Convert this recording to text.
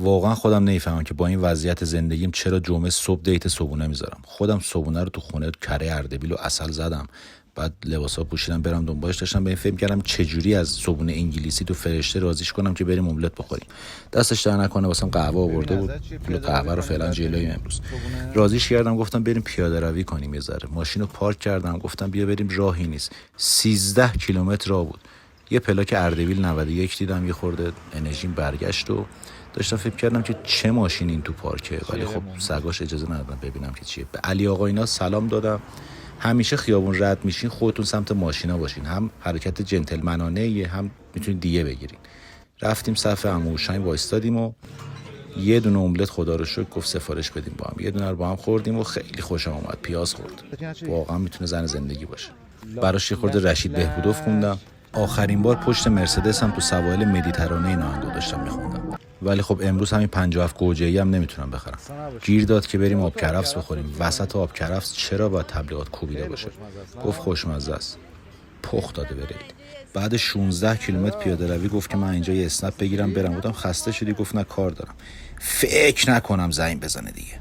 واقعا خودم نمیفهمم که با این وضعیت زندگیم چرا جمعه صبح دیت صبحونه میذارم. خودم صبحونه رو تو خونه کره اردبیل و عسل زدم، بعد لباسا پوشیدم برم دنبالش. داشتم به این فکر کردم چجوری از صبحونه انگلیسی تو فرشته راضیش کنم که بریم املت بخوریم. دستش در نکنه واسم قهوه آورده بود، پول قهوه رو فعلا جلوی امروز راضیش کردم. گفتم بریم پیاده روی کنیم یه ذره. ماشین رو پارک کردم، گفتم بیا بریم، راهی نیست. 13 کیلومتر راه بود. یه پلاک اردبیل 91 دیدم، یه خورده انرژیم برگشت و داشتم فکر کردم که چه ماشین این تو پارکه، ولی خب سگاش اجازه ندادم ببینم که چیه. به علی آقا اینا سلام دادم. همیشه خیابون رد میشین خودتون سمت ماشینا باشین، هم حرکت جنتلمنانه هم میتونید دیگه بگیرین. رفتیم صف عمو هوشنگ وایستادیم و یه دونه املت خدا رو شکر گفت سفارش بدیم با هم. یه دونه رو با هم خوردیم و خیلی خوشم اومد. پیاز خورد. واقعا میتونه زن زندگی باشه. براش یه خورده رشید بهبودوف خوندم. آخرین بار پشت مرسدس هم تو سواحل مدیترانه این آهنگو داشتم میخوندم. ولی خب امروز همین 57 گوجه‌ای هم نمیتونم بخرم. گیر داد که بریم آب کرفس بخوریم. وسط آب کرفس چرا باید تبلیغات کوبیده باشه؟ گفت خوشمزه است. پخت داده برید. بعد 16 کیلومتر پیاده روی گفت که من اینجا یه اسنپ بگیرم برم. گفتم خسته شدی؟ گفت نه کار دارم. فکر نکنم زنگ بزنه دیگه.